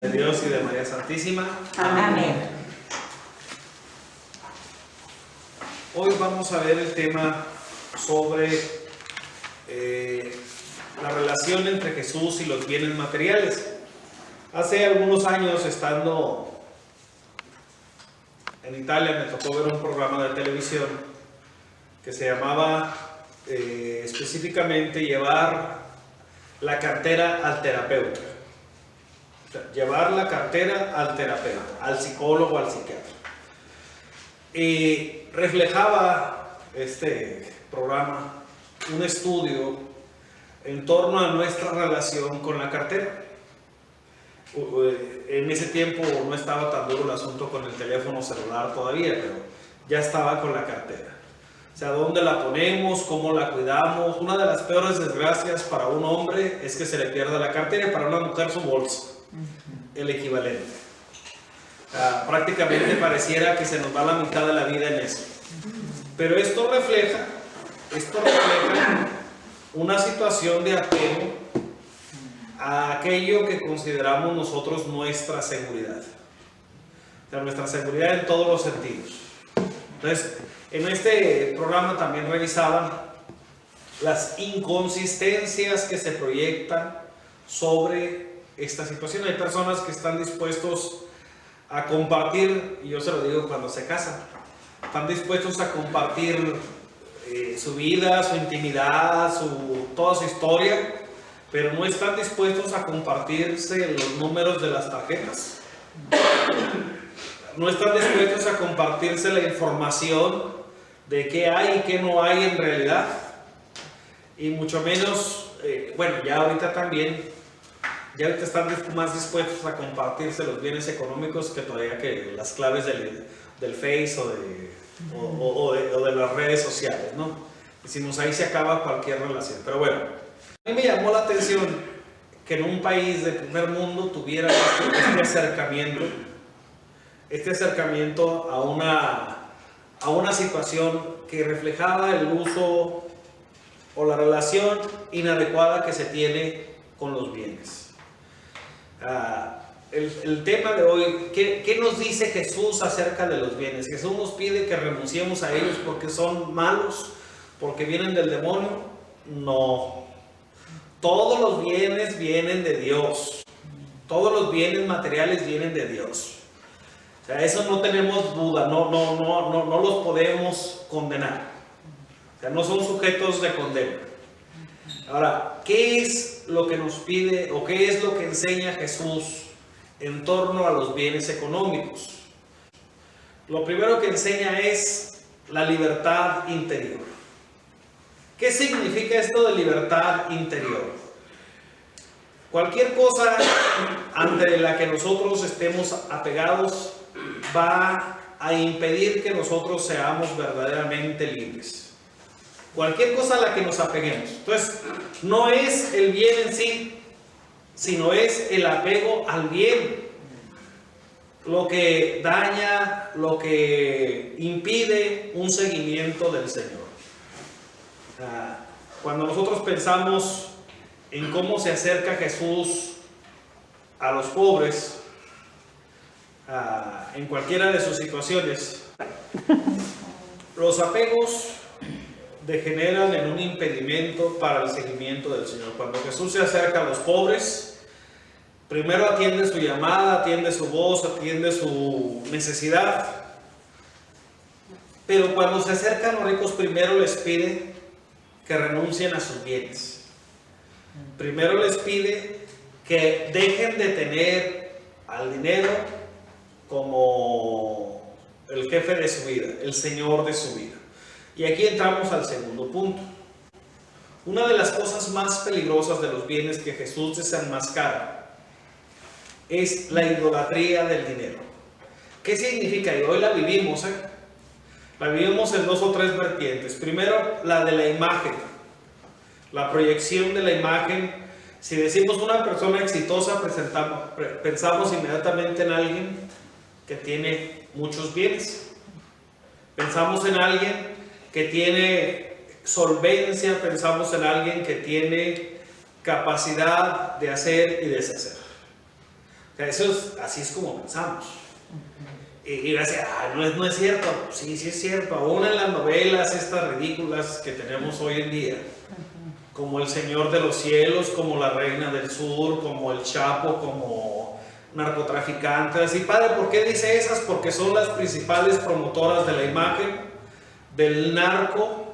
De Dios y de María Santísima. Amén. Hoy vamos a ver el tema sobre la relación entre Jesús y los bienes materiales. Hace algunos años, estando en Italia, me tocó ver un programa de televisión que se llamaba específicamente llevar la cartera al terapeuta. Llevar la cartera al terapeuta, al psicólogo, al psiquiatra. Y reflejaba este programa un estudio en torno a nuestra relación con la cartera. En ese tiempo no estaba tan duro el asunto con el teléfono celular todavía, pero ya estaba con la cartera. O sea, ¿dónde la ponemos? ¿Cómo la cuidamos? Una de las peores desgracias para un hombre es que se le pierda la cartera y para una mujer su bolsa. El equivalente. Prácticamente pareciera que se nos va la mitad de la vida en eso. Pero esto refleja una situación de apego a aquello que consideramos nosotros nuestra seguridad. O sea, nuestra seguridad en todos los sentidos. Entonces, en este programa también revisaban las inconsistencias que se proyectan sobre esta situación. Hay personas que están dispuestos a compartir, y yo se lo digo cuando se casan, están dispuestos a compartir su vida, su intimidad, toda su historia, pero no están dispuestos a compartirse los números de las tarjetas. No están dispuestos a compartirse la información de qué hay y qué no hay en realidad. Y mucho menos, bueno, ya ahorita están más dispuestos a compartirse los bienes económicos que todavía que las claves del Face o de las redes sociales, ¿no? Decimos, ahí se acaba cualquier relación. Pero bueno, a mí me llamó la atención que en un país de primer mundo tuviera este acercamiento a una situación que reflejaba el uso o la relación inadecuada que se tiene con los bienes. El tema de hoy, ¿qué nos dice Jesús acerca de los bienes? Jesús nos pide que renunciemos a ellos porque son malos, porque vienen del demonio. No. Todos los bienes vienen de Dios. Todos los bienes materiales vienen de Dios. O sea, eso no tenemos duda, no los podemos condenar. O sea, no son sujetos de condena. Ahora, ¿qué es lo que nos pide o qué es lo que enseña Jesús en torno a los bienes económicos? Lo primero que enseña es la libertad interior. ¿Qué significa esto de libertad interior? Cualquier cosa ante la que nosotros estemos apegados va a impedir que nosotros seamos verdaderamente libres. Cualquier cosa a la que nos apeguemos. Entonces, no es el bien en sí, sino es el apego al bien lo que daña, lo que impide un seguimiento del Señor. Cuando nosotros pensamos en cómo se acerca Jesús a los pobres, en cualquiera de sus situaciones, los apegos degeneran en un impedimento para el seguimiento del Señor. Cuando Jesús se acerca a los pobres, primero atiende su llamada, atiende su voz, atiende su necesidad. Pero cuando se acercan a los ricos, primero les pide que renuncien a sus bienes. Primero les pide que dejen de tener al dinero como el jefe de su vida, el señor de su vida. Y aquí entramos al segundo punto. Una de las cosas más peligrosas de los bienes que Jesús desenmascara es la idolatría del dinero. ¿Qué significa? Y hoy la vivimos, La vivimos en dos o tres vertientes. Primero, la de la imagen, la proyección de la imagen. Si decimos una persona exitosa, pensamos inmediatamente en alguien que tiene muchos bienes. Pensamos en alguien que tiene solvencia, pensamos en alguien que tiene capacidad de hacer y deshacer. Así es como pensamos. Y va a decir, no es cierto. Sí, sí es cierto. Aún en las novelas estas ridículas que tenemos hoy en día, como El Señor de los Cielos, como La Reina del Sur, como El Chapo, como narcotraficantes. Y padre, ¿por qué dice esas? Porque son las principales promotoras de la imagen del narco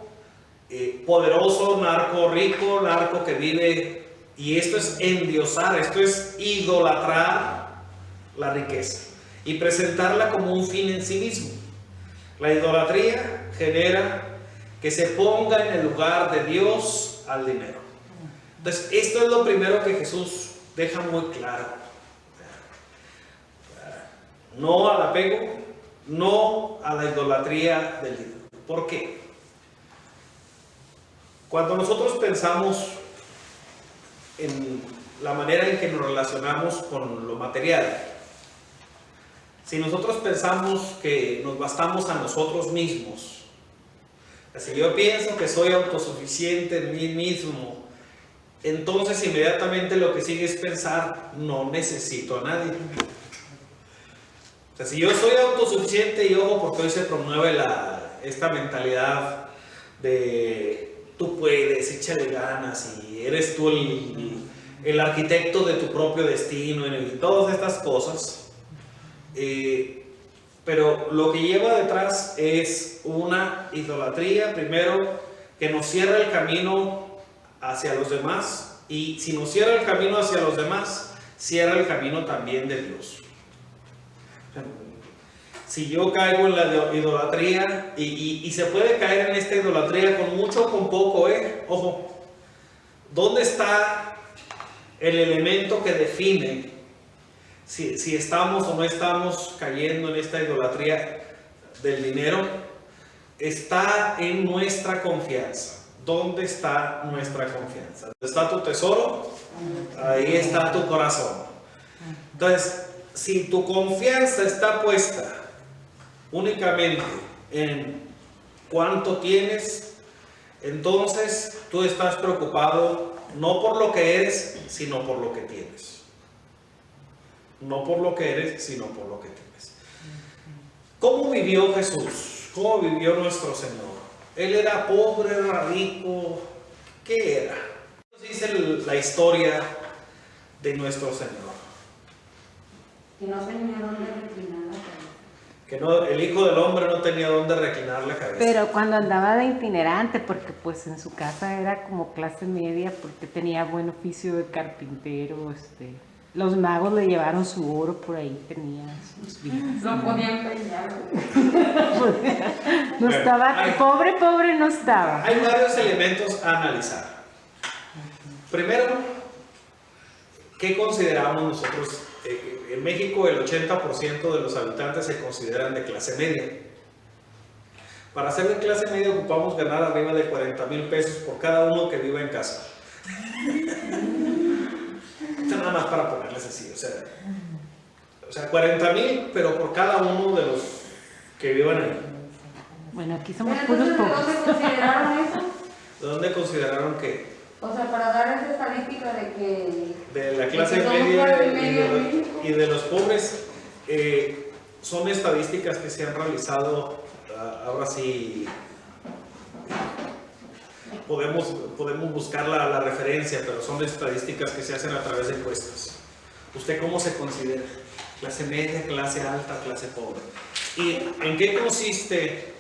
poderoso, narco rico, narco que vive. Y esto es endiosar, esto es idolatrar la riqueza y presentarla como un fin en sí mismo. La idolatría genera que se ponga en el lugar de Dios al dinero. Entonces, esto es lo primero que Jesús deja muy claro. No al apego, no a la idolatría del dinero. ¿Por qué? Cuando nosotros pensamos en la manera en que nos relacionamos con lo material, si nosotros pensamos que nos bastamos a nosotros mismos, si yo pienso que soy autosuficiente en mí mismo, entonces inmediatamente lo que sigue es pensar, no necesito a nadie. O sea, si yo soy autosuficiente, y ojo, porque hoy se promueve esta mentalidad de tú puedes, échale ganas y eres tú el arquitecto de tu propio destino y todas estas cosas. Pero lo que lleva detrás es una idolatría, primero, que nos cierra el camino hacia los demás, y si nos cierra el camino hacia los demás, cierra el camino también de Dios. Si yo caigo en la idolatría, y se puede caer en esta idolatría con mucho o con poco, ojo, ¿dónde está el elemento que define si estamos o no estamos cayendo en esta idolatría del dinero? Está en nuestra confianza. ¿Dónde está nuestra confianza? ¿Dónde está tu tesoro? Ahí está tu corazón. Entonces, si tu confianza está puesta únicamente en cuánto tienes, entonces tú estás preocupado no por lo que eres, sino por lo que tienes. No por lo que eres, sino por lo que tienes. ¿Cómo vivió Jesús? ¿Cómo vivió nuestro Señor? Él era pobre, era rico. ¿Qué era? Dice la historia de nuestro Señor. Que no tenía dónde reclinar la cabeza. Que no, el Hijo del Hombre no tenía dónde reclinar la cabeza. Pero cuando andaba de itinerante, porque pues en su casa era como clase media, porque tenía buen oficio de carpintero, los magos le llevaron su oro, por ahí tenía sus bienes. No podían pelear. No estaba, pobre no estaba. Hay varios elementos a analizar. Primero, ¿qué consideramos nosotros? En México el 80% de los habitantes se consideran de clase media. Para ser de clase media ocupamos ganar arriba de 40,000 pesos por cada uno que viva en casa. Esto nada más para ponerles así, o sea 40,000, pero por cada uno de los que vivan ahí. Bueno, aquí somos Pero puros entonces, ¿de pobres. dónde consideraron eso? ¿De dónde consideraron que? O sea, para dar esa estadística de que... De la clase de que somos media clase media en México. y de los pobres. Son estadísticas que se han realizado, ahora sí podemos buscar la referencia, pero son estadísticas que se hacen a través de encuestas. ¿Usted cómo se considera? ¿Clase media, clase alta, clase pobre? ¿Y en qué consiste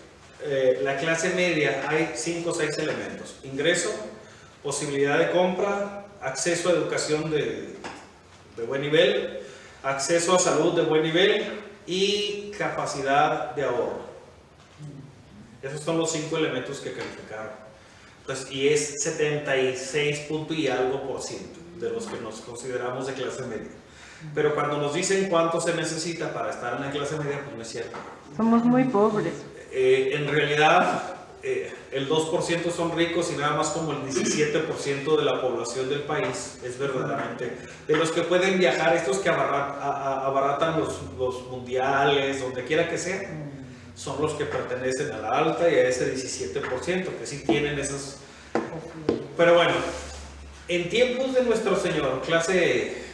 la clase media? Hay 5 o 6 elementos: ingreso, posibilidad de compra, acceso a educación de buen nivel, acceso a salud de buen nivel y capacidad de ahorro. Esos son los 5 elementos que calificaron. Entonces, y es 76 punto y algo por ciento de los que nos consideramos de clase media. Pero cuando nos dicen cuánto se necesita para estar en la clase media, pues no es cierto. Somos muy pobres. En realidad, el 2% son ricos y nada más como el 17% de la población del país es verdaderamente de los que pueden viajar, estos que abaratan los mundiales, donde quiera que sea, son los que pertenecen a la alta y a ese 17% que sí tienen esas. Pero bueno, en tiempos de nuestro Señor, clase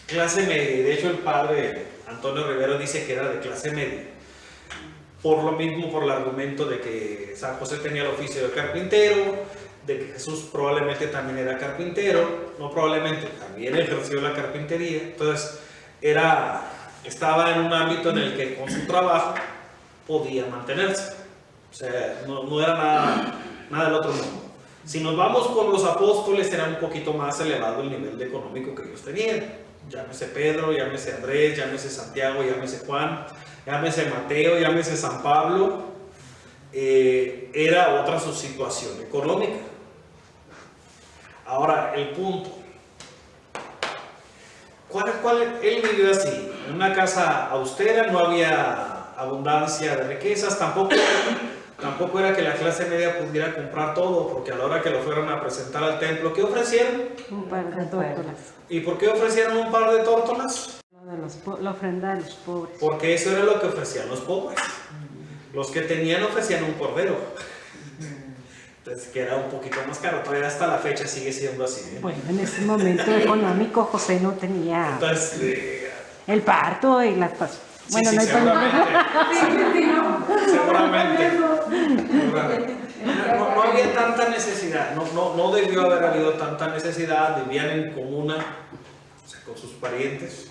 clase media. Y de hecho el padre Antonio Rivero dice que era de clase media. Por lo mismo, por el argumento de que San José tenía el oficio de carpintero, de que Jesús probablemente también era carpintero, no probablemente, también ejerció la carpintería. Entonces estaba en un ámbito en el que con su trabajo podía mantenerse. O sea, no era nada del otro mundo. Si nos vamos con los apóstoles, era un poquito más elevado el nivel de económico que ellos tenían. Llámese Pedro, llámese Andrés, llámese Santiago, llámese Juan, llámese Mateo, llámese San Pablo. Era otra su situación económica. Ahora, el punto. Él vivió así, en una casa austera, no había abundancia de riquezas, tampoco era que la clase media pudiera comprar todo, porque a la hora que lo fueron a presentar al templo, ¿qué ofrecieron? Un par de tórtolas. ¿Y por qué ofrecieron un par de tórtolas? La ofrenda de los pobres. Porque eso era lo que ofrecían los pobres. Los que tenían ofrecían un cordero. Entonces, que era un poquito más caro. Todavía hasta la fecha sigue siendo así. Bueno, en ese momento económico José no tenía Entonces, el parto y las cosas. Bueno, sí, no hay seguramente. No había tanta necesidad, no debió haber habido tanta necesidad, vivían en comuna, o sea, con sus parientes,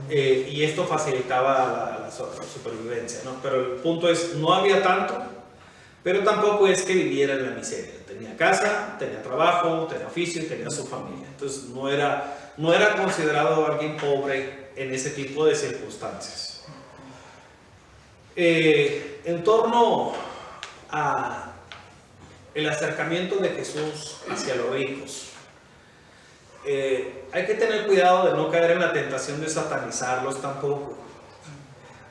y esto facilitaba la supervivencia, ¿no? Pero el punto es, no había tanto, pero tampoco es que viviera en la miseria. Tenía casa, tenía trabajo, tenía oficio y tenía su familia. Entonces no era considerado alguien pobre en ese tipo de circunstancias. En torno a el acercamiento de Jesús hacia los ricos, hay que tener cuidado de no caer en la tentación de satanizarlos tampoco.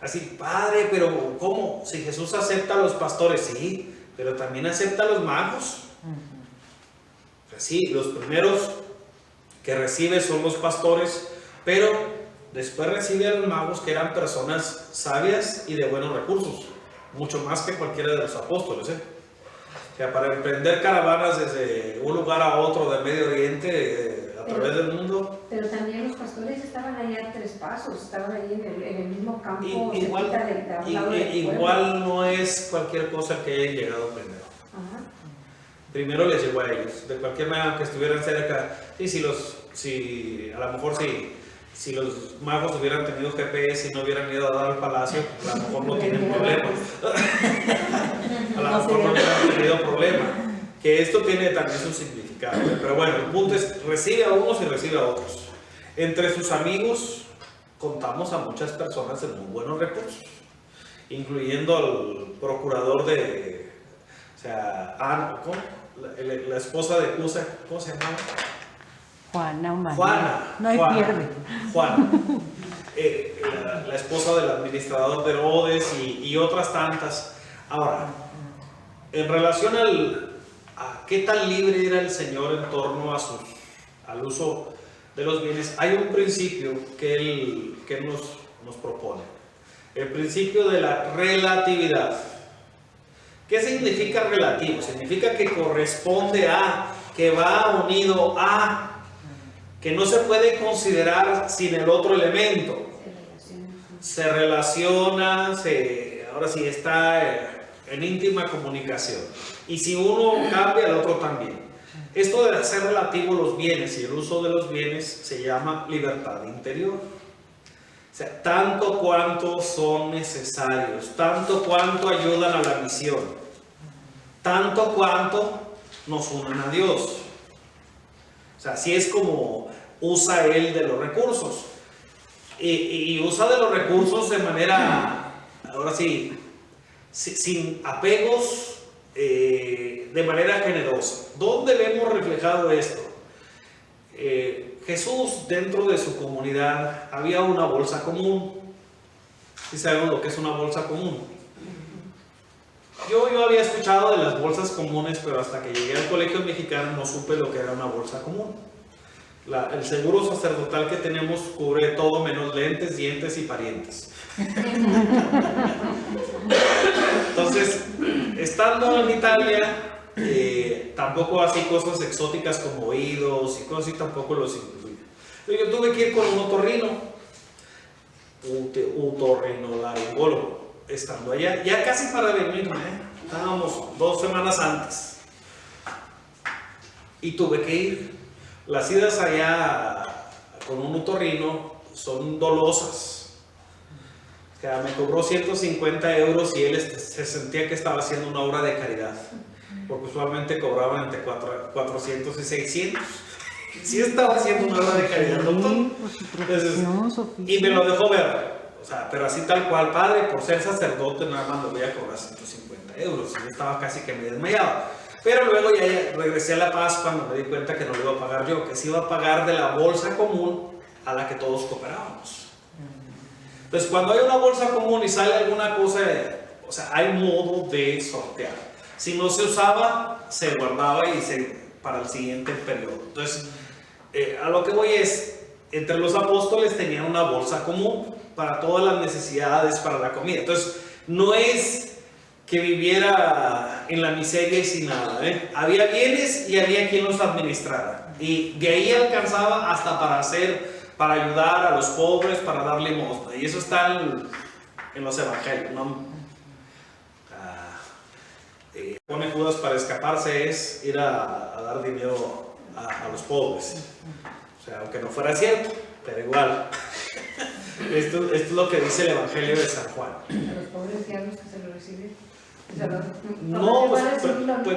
Así, padre, pero ¿cómo? Si Jesús acepta a los pastores, sí, pero también acepta a los magos. Sí, los primeros que recibe son los pastores, pero después recibe a los magos, que eran personas sabias y de buenos recursos, mucho más que cualquiera de los apóstoles. O sea, para emprender caravanas desde un lugar a otro del Medio Oriente, a través del mundo. Pero también los pastores estaban ahí a 3 pasos, estaban ahí en el mismo campo. Igual no es cualquier cosa que hayan llegado primero. Ajá. Primero les llegó a ellos, de cualquier manera que estuvieran cerca. Y a lo mejor si los magos hubieran tenido GPS y no hubieran ido a dar al palacio, a lo mejor no tienen problema. A lo mejor no hubieran tenido problema. Que esto tiene también su significado. Pero bueno, el punto es, recibe a unos y recibe a otros. Entre sus amigos contamos a muchas personas de muy buenos recursos, incluyendo al procurador Ana, ¿cómo? La esposa de Cusa, ¿cómo se llama? Juana. No hay pierde. Juana. La esposa del administrador de Herodes y otras tantas. Ahora, en relación a qué tan libre era el Señor en torno al uso de los bienes, hay un principio que Él nos propone. El principio de la relatividad. ¿Qué significa relativo? Significa que corresponde a, que va unido a, que no se puede considerar sin el otro elemento. Se relaciona, ahora sí está en íntima comunicación. Y si uno cambia, el otro también. Esto de hacer relativo los bienes y el uso de los bienes se llama libertad interior. O sea, tanto cuanto son necesarios, tanto cuanto ayudan a la misión, tanto cuanto nos unen a Dios. O sea, así es como usa Él de los recursos. Y usa de los recursos de manera, ahora sí, sin apegos, de manera generosa. ¿Dónde vemos reflejado esto? Jesús, dentro de su comunidad, había una bolsa común. ¿Sí sabemos lo que es una bolsa común? Yo había escuchado de las bolsas comunes, pero hasta que llegué al colegio mexicano no supe lo que era una bolsa común. El seguro sacerdotal que tenemos cubre todo menos lentes, dientes y parientes. Entonces, estando en Italia, tampoco así cosas exóticas como oídos y cosas así tampoco los incluye. Yo tuve que ir con un otorrinolaringólogo, estando allá, ya casi para venirme, estábamos 2 semanas antes, y tuve que ir. Las idas allá con un otorrino son dolosas. O sea, me cobró 150 euros y él se sentía que estaba haciendo una obra de caridad, porque usualmente cobraban entre 400 y 600. Sí estaba haciendo una obra de caridad, doctor. Entonces, y me lo dejó ver, o sea, pero así tal cual, padre, por ser sacerdote nada más me voy a cobrar 150 euros. Y yo estaba casi que me desmayaba. Pero luego ya regresé a La Paz cuando me di cuenta que no lo iba a pagar yo, que se iba a pagar de la bolsa común a la que todos cooperábamos. Entonces, cuando hay una bolsa común y sale alguna cosa, o sea, hay modo de sortear. Si no se usaba, se guardaba para el siguiente periodo. Entonces, a lo que voy es, entre los apóstoles tenían una bolsa común para todas las necesidades, para la comida. Entonces, no es que viviera en la miseria y sin nada, ¿eh? Había bienes y había quien los administrara. Y de ahí alcanzaba hasta para ayudar a los pobres, para dar limosna. Y eso está en los evangelios, ¿no? Pone Judas para escaparse es ir a dar dinero a los pobres. O sea, aunque no fuera cierto, pero igual. Esto es lo que dice el Evangelio de San Juan. A los pobres diablos que se lo reciben. No, pues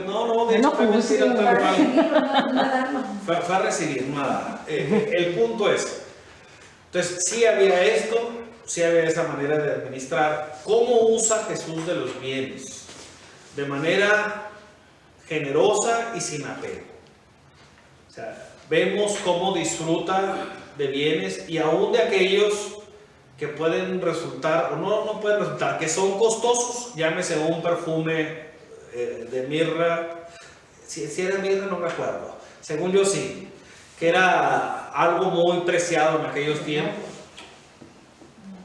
no, de hecho fue mentira tal cual. Fue a recibir, nada. El punto es, entonces sí había esto, sí había esa manera de administrar. ¿Cómo usa Jesús de los bienes? De manera generosa y sin apego. O sea, vemos cómo disfruta de bienes y aún de aquellos que pueden resultar, o no pueden resultar, que son costosos. Llámese un perfume de mirra, si era mirra no me acuerdo, según yo sí, que era algo muy preciado en aquellos tiempos,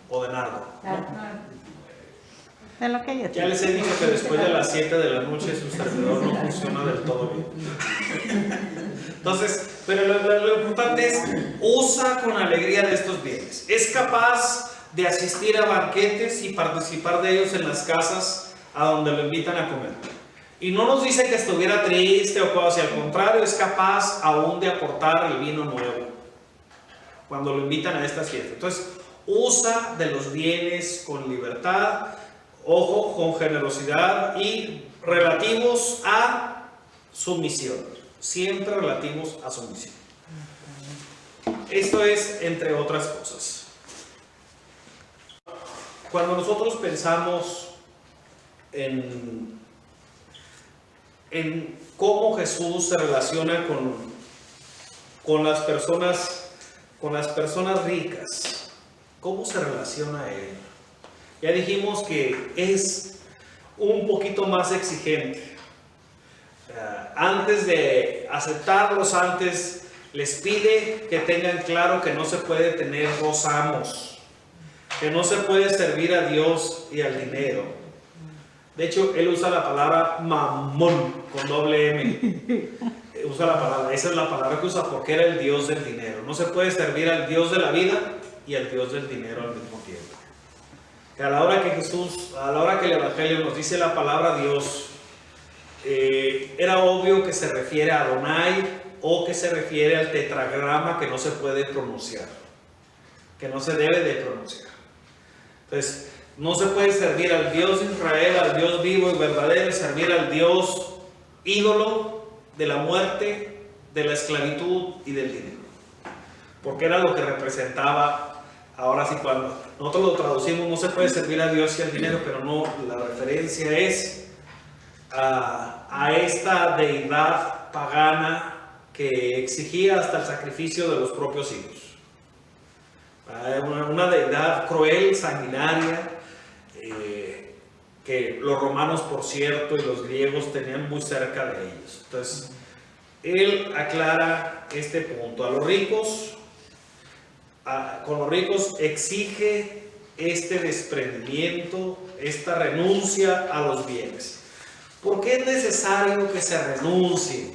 o de nardo. De lo que Ya les he dicho que después de las 7 de la noche su servidor no funciona del todo bien. Entonces, pero lo importante es, usa con alegría de estos bienes. Es capaz de asistir a banquetes y participar de ellos en las casas a donde lo invitan a comer. Y no nos dice que estuviera triste o cosas así, al contrario, es capaz aún de aportar el vino nuevo cuando lo invitan a estas fiestas. Entonces, usa de los bienes con libertad, ojo, con generosidad y relativos a su misión. Siempre relativos a su misión. Esto es entre otras cosas. Cuando nosotros pensamos en cómo Jesús se relaciona con las personas ricas, ¿cómo se relaciona a Él? Ya dijimos que es un poquito más exigente. Antes de aceptarlos, antes les pide que tengan claro que no se puede tener 2 amos, que no se puede servir a Dios y al dinero. De hecho, él usa la palabra mamón con doble M. Usa la palabra, esa es la palabra que usa porque era el Dios del dinero. No se puede servir al Dios de la vida y al Dios del dinero al mismo tiempo. Que a la hora que el Evangelio nos dice la palabra Dios, era obvio que se refiere a Adonai o que se refiere al tetragrama que no se puede pronunciar, que no se debe de pronunciar. Entonces, no se puede servir al Dios de Israel, al Dios vivo y verdadero, y servir al Dios ídolo de la muerte, de la esclavitud y del dinero, porque era lo que representaba. Ahora sí, cuando nosotros lo traducimos, no se puede servir a Dios y al dinero, pero no, la referencia es a esta deidad pagana que exigía hasta el sacrificio de los propios hijos. Una deidad cruel, sanguinaria, que los romanos, por cierto, y los griegos tenían muy cerca de ellos. Entonces, él aclara este punto. Con los ricos exige este desprendimiento, esta renuncia a los bienes. ¿Por qué es necesario que se renuncie?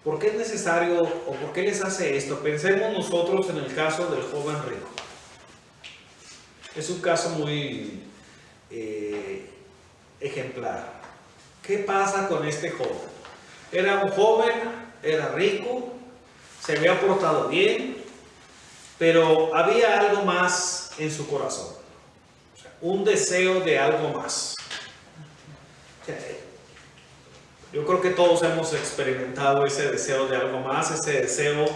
¿Por qué es necesario o por qué les hace esto? Pensemos nosotros en el caso del joven rico. Es un caso muy ejemplar. ¿Qué pasa con este joven? Era un joven, era rico, se había portado bien, pero había algo más en su corazón. O sea, un deseo de algo más. O sea, yo creo que todos hemos experimentado ese deseo de algo más, ese deseo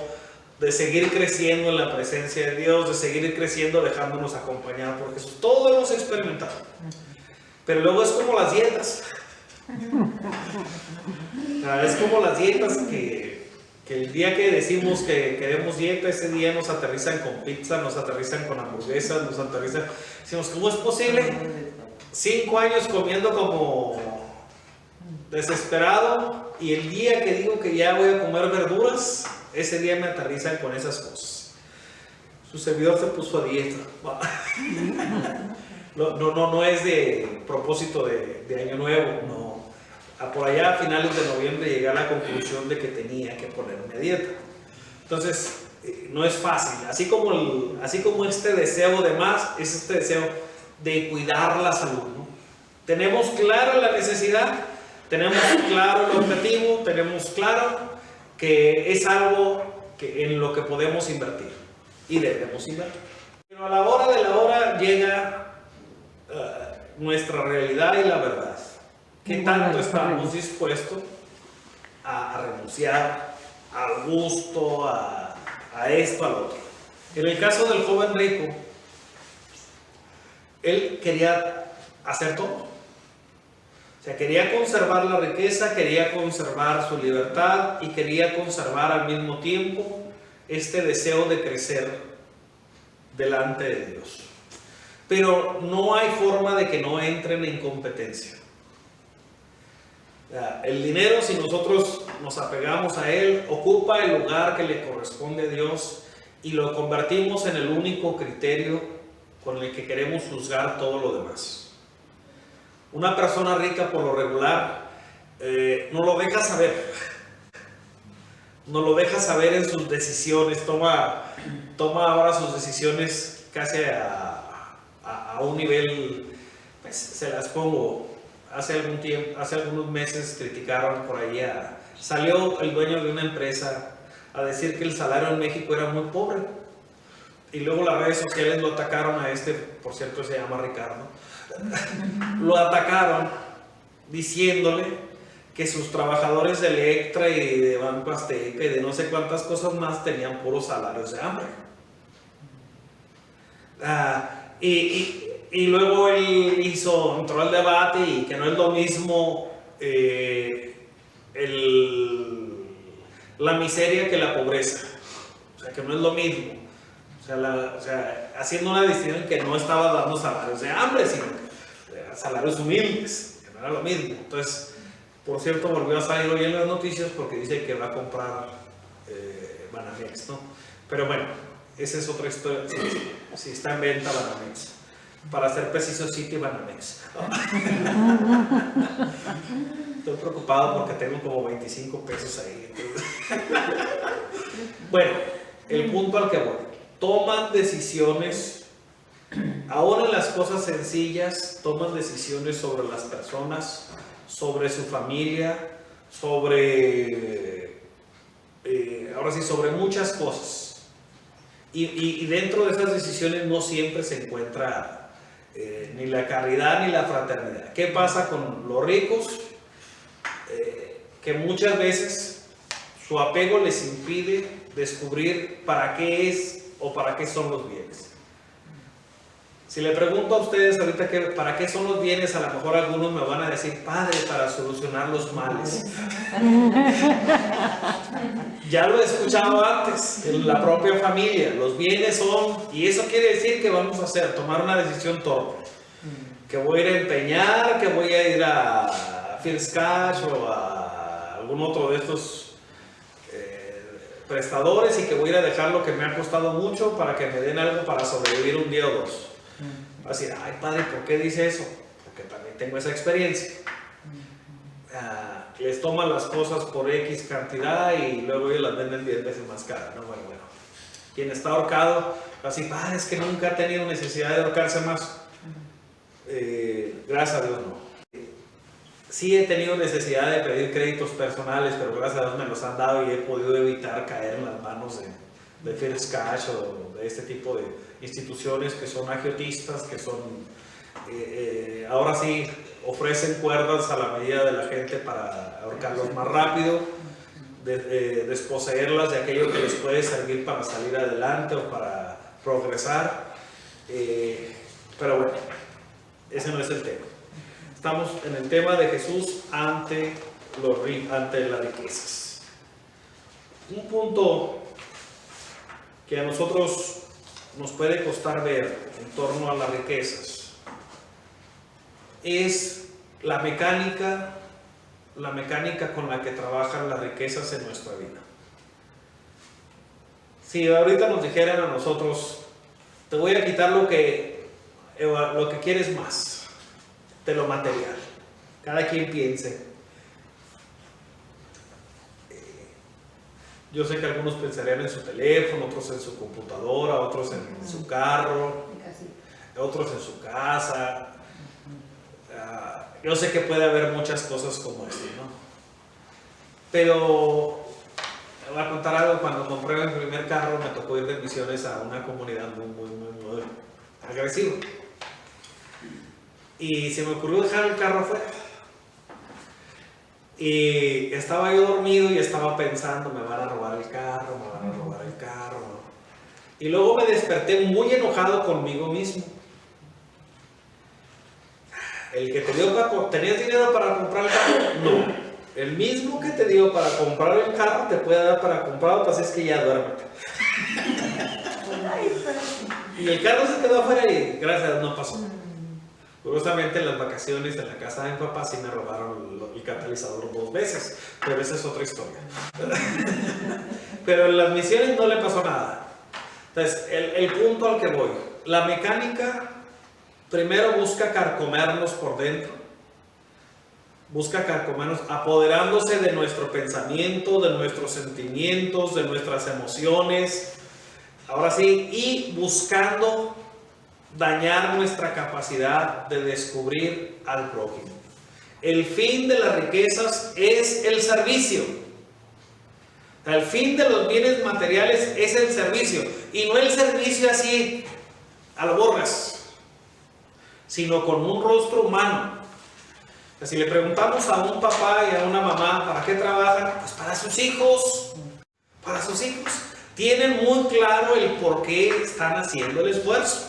de seguir creciendo en la presencia de Dios, de seguir creciendo dejándonos acompañar por Jesús. Todo hemos experimentado. Pero luego es como las dietas. Es como las dietas que el día que decimos que queremos dieta, ese día nos aterrizan con pizza, nos aterrizan con hamburguesas, nos aterrizan. Decimos, ¿cómo es posible? 5 años comiendo como desesperado, y el día que digo que ya voy a comer verduras, ese día me aterrizan con esas cosas. Su servidor se puso a dieta. No es de propósito de año nuevo, no. Por allá a finales de noviembre llegué a la conclusión de que tenía que ponerme a dieta. Entonces, no es fácil. Así como este deseo de más, es este deseo de cuidar la salud, ¿no? Tenemos clara la necesidad, tenemos claro el objetivo, tenemos claro que es algo en lo que podemos invertir y debemos invertir. Pero a la hora de la hora llega nuestra realidad y la verdad. ¿Qué tanto estamos dispuestos a renunciar al gusto, a esto, al otro? En el caso del joven rico, él quería hacer todo. O sea, quería conservar la riqueza, quería conservar su libertad y quería conservar al mismo tiempo este deseo de crecer delante de Dios. Pero no hay forma de que no entren en competencia. El dinero, si nosotros nos apegamos a él, ocupa el lugar que le corresponde a Dios y lo convertimos en el único criterio con el que queremos juzgar todo lo demás. Una persona rica, por lo regular, no lo deja saber. No lo deja saber en sus decisiones. Toma ahora sus decisiones casi a un nivel, pues, se las pongo. Hace algunos meses criticaron por ahí salió el dueño de una empresa a decir que el salario en México era muy pobre. Y luego las redes sociales lo atacaron a por cierto se llama Ricardo, lo atacaron diciéndole que sus trabajadores de Electra y de Banco Azteca y de no sé cuántas cosas más tenían puros salarios de hambre. Y luego él entró al debate y que no es lo mismo la miseria que la pobreza. O sea, que no es lo mismo. O sea, haciendo una distinción que no estaba dando salarios de hambre, sino salarios humildes, que no era lo mismo. Entonces, por cierto, volvió a salir hoy en las noticias porque dice que va a comprar Banamex, ¿no? Pero bueno, esa es otra historia. Si está en venta Banamex. Para ser preciso, City Banamex. Estoy preocupado porque tengo como 25 pesos ahí. Bueno, el punto al que voy. Toman decisiones, aún en las cosas sencillas, toman decisiones sobre las personas, sobre su familia, sobre muchas cosas. Y dentro de esas decisiones no siempre se encuentra ni la caridad ni la fraternidad. ¿Qué pasa con los ricos? Que muchas veces su apego les impide descubrir para qué es o para qué son los bienes. Si le pregunto a ustedes ahorita para qué son los bienes, a lo mejor algunos me van a decir, Padre, para solucionar los males. Ya lo he escuchado antes, en la propia familia. Los bienes son, y eso quiere decir que vamos a hacer, tomar una decisión torpe. Que voy a ir a empeñar, que voy a ir a First Cash o a algún otro de estos prestadores y que voy a ir a dejar lo que me ha costado mucho para que me den algo para sobrevivir un día o dos. Va a decir, ay Padre, ¿por qué dice eso? Porque también tengo esa experiencia. les toman las cosas por X cantidad y luego ellos las venden 10 veces más caras, ¿no? Bueno, quien está ahorcado, así, es que nunca ha tenido necesidad de ahorcarse más. Gracias a Dios no. Sí he tenido necesidad de pedir créditos personales, pero gracias a Dios me los han dado y he podido evitar caer en las manos de First Cash o de este tipo de instituciones que son agiotistas, que son, ahora sí, ofrecen cuerdas a la medida de la gente para ahorcarlos más rápido, desposeerlas de aquello que les puede servir para salir adelante o para progresar. Pero bueno, ese no es el tema. Estamos en el tema de Jesús ante las riquezas. Un punto que a nosotros nos puede costar ver en torno a las riquezas es la mecánica con la que trabajan las riquezas en nuestra vida. Si ahorita nos dijeran a nosotros, te voy a quitar lo que quieres más, de lo material. Cada quien piense. Yo sé que algunos pensarían en su teléfono, otros en su computadora, otros en su carro, otros en su casa. Yo sé que puede haber muchas cosas como esto, ¿no? Pero voy a contar algo. Cuando compré mi primer carro me tocó ir de misiones a una comunidad muy agresiva. Y se me ocurrió dejar el carro afuera. Y estaba yo dormido y estaba pensando, me van a robar el carro, me van a robar el carro. Y luego me desperté muy enojado conmigo mismo. El que te dio ¿tenías dinero para comprar el carro? No. El mismo que te dio para comprar el carro te puede dar para comprar otro, así es que ya duérmete. Y el carro se quedó afuera y gracias a Dios no pasó. Curiosamente en las vacaciones en la casa de mi papá sí me robaron el catalizador 2 veces, pero esa es otra historia. Pero en las misiones no le pasó nada. Entonces, el punto al que voy, la mecánica primero busca carcomernos por dentro, busca carcomernos apoderándose de nuestro pensamiento, de nuestros sentimientos, de nuestras emociones, ahora sí, y buscando dañar nuestra capacidad de descubrir al prójimo. El fin de las riquezas es el servicio. El fin de los bienes materiales es el servicio, y no el servicio así a lo borras, sino con un rostro humano. Si le preguntamos a un papá y a una mamá ¿para qué trabajan? Pues para sus hijos. Para sus hijos. Tienen muy claro el por qué están haciendo el esfuerzo.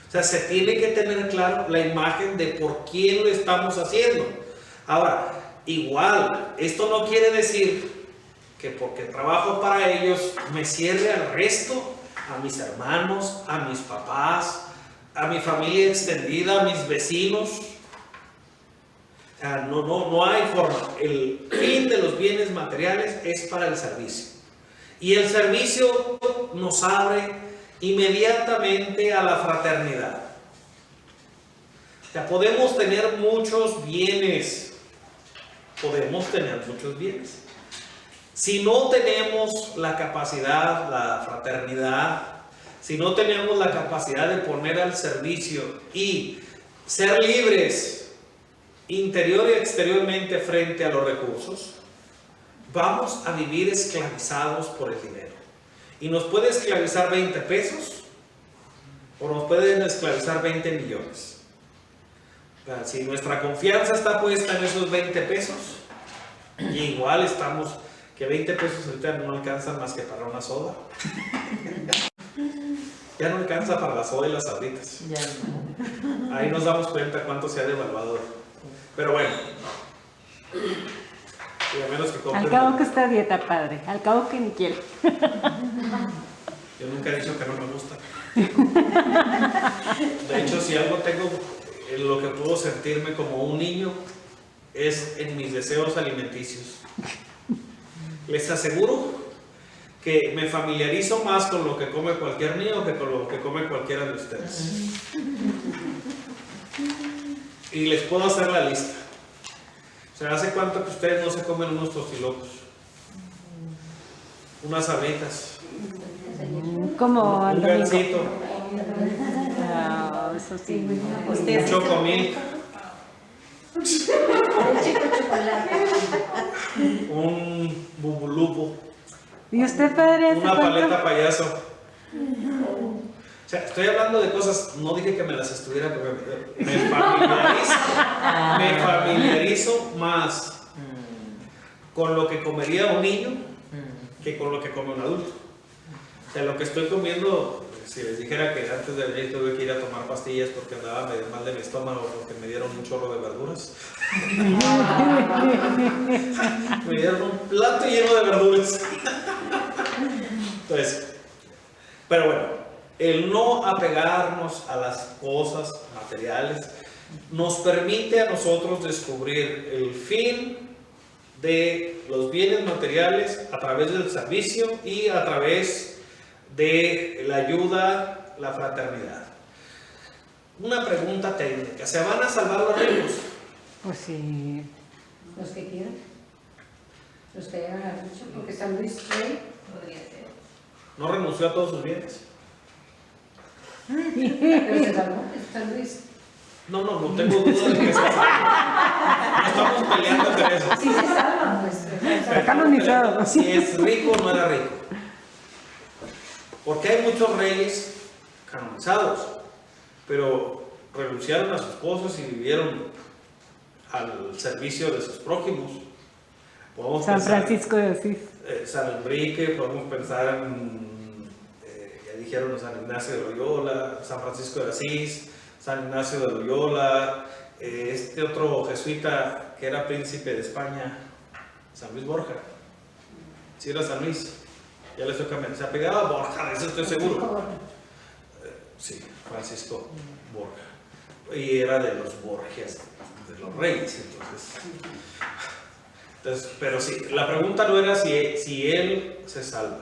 O sea, se tiene que tener claro la imagen de por quién lo estamos haciendo. Ahora, igual, esto no quiere decir que porque trabajo para ellos me cierre al resto, a mis hermanos, a mis papás, a mi familia extendida, a mis vecinos. O sea, no hay forma. El fin de los bienes materiales es para el servicio. Y el servicio nos abre inmediatamente a la fraternidad. O sea, podemos tener muchos bienes. Si no tenemos la capacidad, la fraternidad, si no tenemos la capacidad de poner al servicio y ser libres interior y exteriormente frente a los recursos, vamos a vivir esclavizados por el dinero. Y nos puede esclavizar 20 pesos o nos pueden esclavizar 20 millones. O sea, si nuestra confianza está puesta en esos 20 pesos, igual estamos, que 20 pesos ahorita no alcanzan más que para una soda. Ya no alcanza para la soda y las sabritas. Ahí nos damos cuenta cuánto se ha devaluado. Pero bueno. Y a menos que al cabo que está a dieta, padre. Al cabo que ni quiere. Yo nunca he dicho que no me gusta. De hecho, si algo tengo en lo que puedo sentirme como un niño es en mis deseos alimenticios. Les aseguro que me familiarizo más con lo que come cualquier niño que con lo que come cualquiera de ustedes. Y les puedo hacer la lista. O sea, ¿hace cuánto que ustedes no se comen unos tostilocos? Unas sabritas. Como Un al domingo. gansito. Ah, eso sí. Un chocomil. Un bubulupo. ¿Y usted, padre, hace Una cuánto? paleta payaso. O sea, estoy hablando de cosas, no dije que me las estuviera comiendo. Me familiarizo más con lo que comería un niño que con lo que come un adulto. O sea, lo que estoy comiendo, si les dijera que antes de venir tuve que ir a tomar pastillas porque andaba medio mal de mi estómago porque me dieron un chorro de verduras. Me dieron un plato lleno de verduras. Entonces, pero bueno, el no apegarnos a las cosas materiales nos permite a nosotros descubrir el fin de los bienes materiales a través del servicio y a través de la ayuda, la fraternidad. Una pregunta técnica, ¿se van a salvar los ricos? Pues sí. Los que quieran. Los que llegan a la lucha, porque San Luis Rey podría ser. ¿No renunció a todos sus bienes? Pero se salvó, San Luis. No tengo duda de que se salva. No estamos peleando por eso. Sí se salvan, pues. Está canonizado. Si es rico o no era rico. Porque hay muchos reyes canonizados, pero renunciaron a sus cosas y vivieron al servicio de sus prójimos. Podemos San pensar Francisco de Asís. San Enrique, podemos pensar en, ya dijeron, San Ignacio de Loyola, San Francisco de Asís, San Ignacio de Loyola, este otro jesuita que era príncipe de España, San Luis Borja. Sí era San Luis, ya le estoy cambiando, se apellidaba Borja, de eso estoy seguro. Sí, Francisco Borja. Y era de los Borgias, de los reyes, entonces, pero sí, la pregunta no era si él se salva,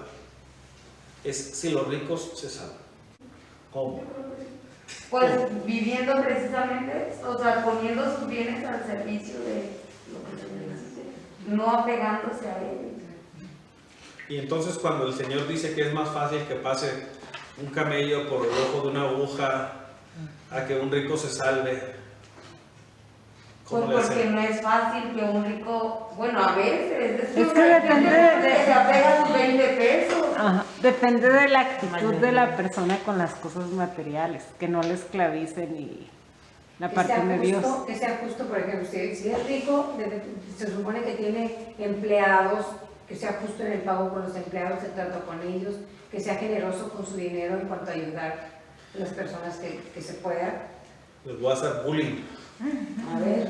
es si los ricos se salvan. ¿Cómo? Pues viviendo precisamente esto, o sea, poniendo sus bienes al servicio de lo que se necesite, no apegándose a ellos. Y entonces cuando el Señor dice que es más fácil que pase un camello por el ojo de una aguja a que un rico se salve, Pues ¿cómo le porque hacen? no es fácil que un rico, bueno, a veces, Es que depende de- se apega a sus 20 pesos. Ajá. Depende de la actitud de la persona con las cosas materiales, que no le esclavicen y la Que parte sea de Dios. justo, que sea justo, por ejemplo, si es rico, se supone que tiene empleados, que sea justo en el pago con los empleados, el trato con ellos, que sea generoso con su dinero en cuanto a ayudar a las personas que se pueda. Les voy a hacer bullying. A ver,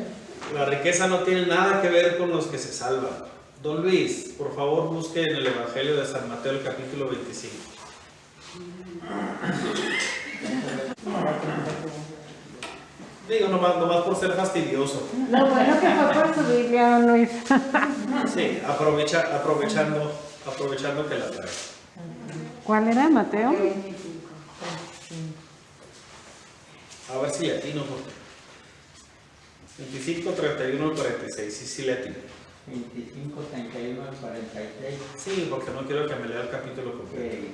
La riqueza no tiene nada que ver con los que se salvan. Don Luis, por favor busque en el Evangelio de San Mateo el capítulo 25. Digo, nomás por ser fastidioso. Lo bueno que fue por su Biblia, don Luis. Sí, aprovechando que la trae. ¿Cuál era, Mateo? A ver si le atino, porque 25, 31 y 46, sí le atino. 25, 31 al 46. Sí, porque no quiero que me lea el capítulo completo.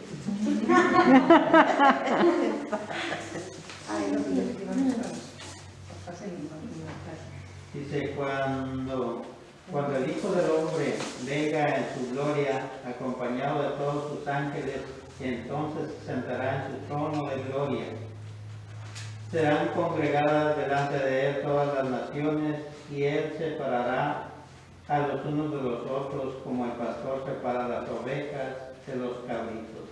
ahí lo que le vamos a pasar en Dice, cuando el Hijo del Hombre venga en su gloria, acompañado de todos sus ángeles, entonces se sentará en su trono de gloria. Serán congregadas delante de él todas las naciones, y él separará a los unos de los otros, como el pastor separa las ovejas de los cabritos.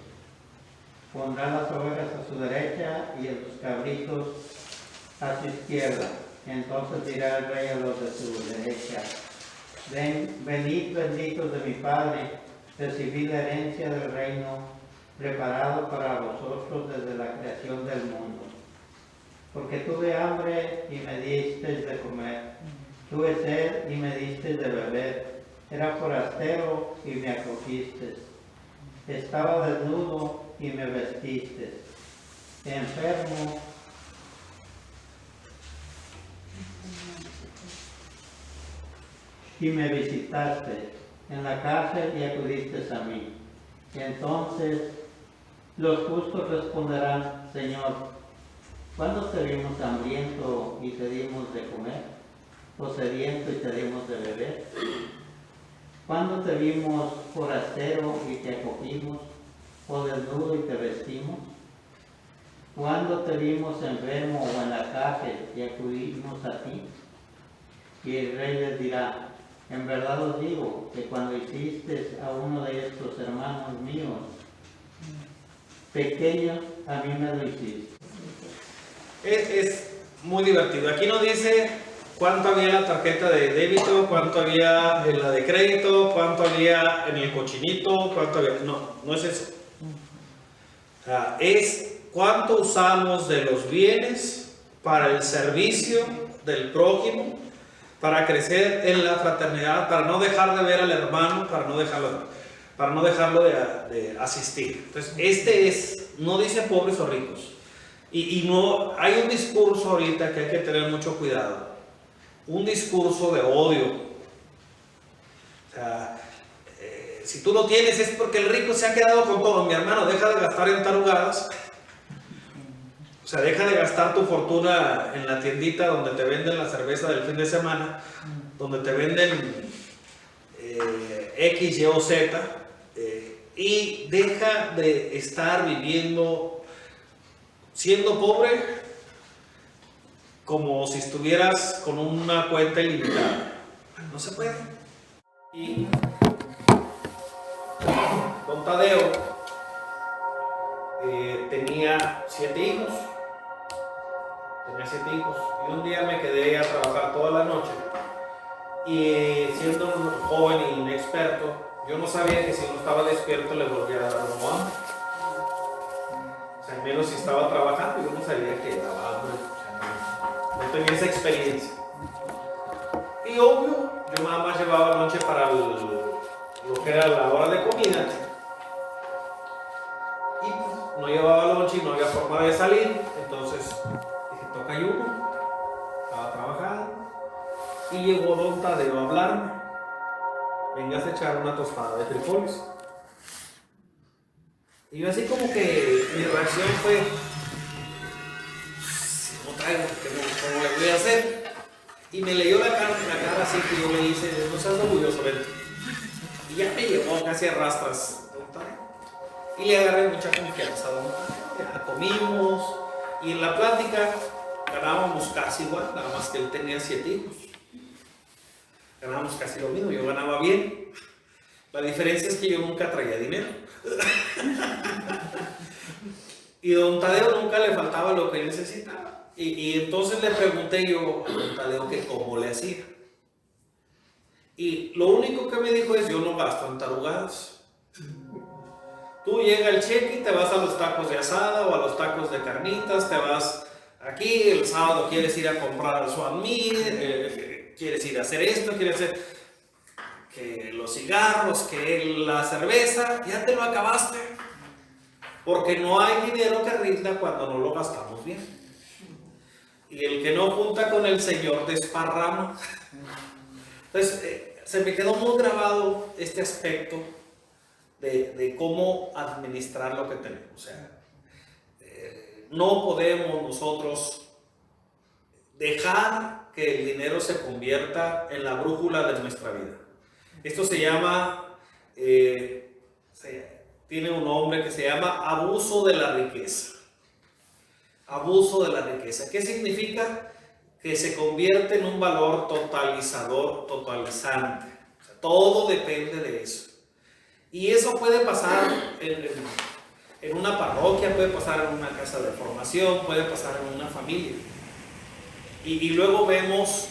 Pondrá las ovejas a su derecha y a los cabritos a su izquierda. Entonces dirá el rey a los de su derecha: venid benditos de mi Padre, recibid la herencia del reino preparado para vosotros desde la creación del mundo. Porque tuve hambre y me disteis de comer, tuve sed y me disteis de beber, era forastero y me acogisteis, estaba desnudo y me vestisteis, enfermo y me visitaste en la cárcel y acudiste a mí. Entonces los justos responderán, Señor, ¿cuándo te vimos hambriento y te dimos de comer? ¿O sediento y te dimos de beber? ¿Cuándo te vimos forastero y te acogimos? ¿O desnudo y te vestimos? ¿Cuándo te vimos enfermo o en la cárcel y acudimos a ti? Y el rey les dirá, en verdad os digo que cuando hiciste a uno de estos hermanos míos pequeños, a mí me lo hiciste. Es muy divertido. Aquí nos dice cuánto había en la tarjeta de débito, cuánto había en la de crédito, cuánto había en el cochinito, cuánto había... No es eso. O sea, es cuánto usamos de los bienes para el servicio del prójimo, para crecer en la fraternidad, para no dejar de ver al hermano, para no dejarlo de asistir. Entonces, no dice pobres o ricos. Y no, hay un discurso ahorita que hay que tener mucho cuidado. Un discurso de odio. O sea, si tú lo tienes es porque el rico se ha quedado con todo. Mi hermano, deja de gastar en tarugadas. O sea, deja de gastar tu fortuna en la tiendita donde te venden la cerveza del fin de semana, donde te venden X, Y o Z, y deja de estar viviendo, siendo pobre, como si estuvieras con una cuenta ilimitada. No se puede. Y don Tadeo tenía 7 hijos. Y un día me quedé a trabajar toda la noche. Y siendo un joven e inexperto, yo no sabía que si uno estaba despierto le volvía a dar uno hambre. O sea, menos si estaba trabajando, yo no sabía que daba hambre. O sea, no tenía esa experiencia. Y obvio, yo nada más llevaba noche para lo que era la hora de comida. Y pues, no llevaba lonche y no había forma de salir. Entonces dije, toca ayuno. Estaba trabajando. Y llegó don Tadeo a hablarme. Vengas a echar una tostada de frijoles. Y yo así como que mi reacción fue, si no traigo, ¿cómo le voy a hacer? Y me leyó la cara así que yo le hice, no seas orgulloso, vente. Y ya me llevó casi a rastras don Tadeo. Y le agarré mucha confianza a don Tadeo. Ya comimos y en la plática ganábamos casi igual, nada más que él tenía 7 hijos. Ganábamos casi lo mismo, yo ganaba bien. La diferencia es que yo nunca traía dinero. Y don Tadeo nunca le faltaba lo que necesitaba. Y entonces le pregunté yo a don Tadeo que cómo le hacía. Y lo único que me dijo es, yo no gasto en tarugadas. Tú llega el cheque y te vas a los tacos de asada o a los tacos de carnitas, te vas aquí, el sábado quieres ir a comprar al Swan Meat, quieres ir a hacer esto, quieres hacer que los cigarros, que la cerveza, ya te lo acabaste. Porque no hay dinero que rinda cuando no lo gastamos bien. Y el que no junta con el Señor desparrama. Entonces, se me quedó muy grabado este aspecto de cómo administrar lo que tenemos. O sea, no podemos nosotros dejar que el dinero se convierta en la brújula de nuestra vida. Esto se llama, tiene un nombre que se llama abuso de la riqueza. Abuso de la riqueza. ¿Qué significa? Que se convierte en un valor totalizador, totalizante. O sea, todo depende de eso. Y eso puede pasar en una parroquia, puede pasar en una casa de formación, puede pasar en una familia. Y luego vemos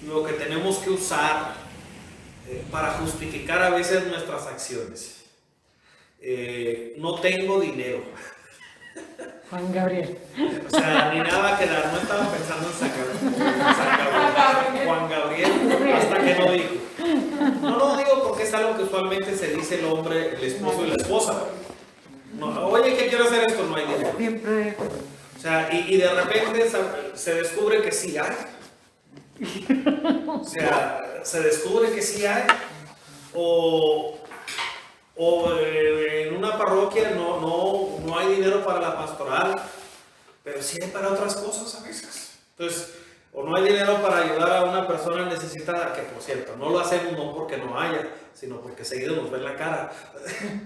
lo que tenemos que usar para justificar a veces nuestras acciones. No tengo dinero. Juan Gabriel. O sea, ni nada va a quedar. No estaba pensando en sacar Juan Gabriel hasta que no dijo. No lo digo porque es algo que usualmente se dice el hombre, el esposo y la esposa. No, oye, ¿qué quiero hacer esto? No hay dinero. Siempre. O sea, y de repente se descubre que sí hay. O sea, se descubre que sí hay, o en una parroquia no hay dinero para la pastoral, pero sí hay para otras cosas a veces. Entonces, o no hay dinero para ayudar a una persona necesitada, que por cierto, no lo hacemos no porque no haya, sino porque seguido nos ven la cara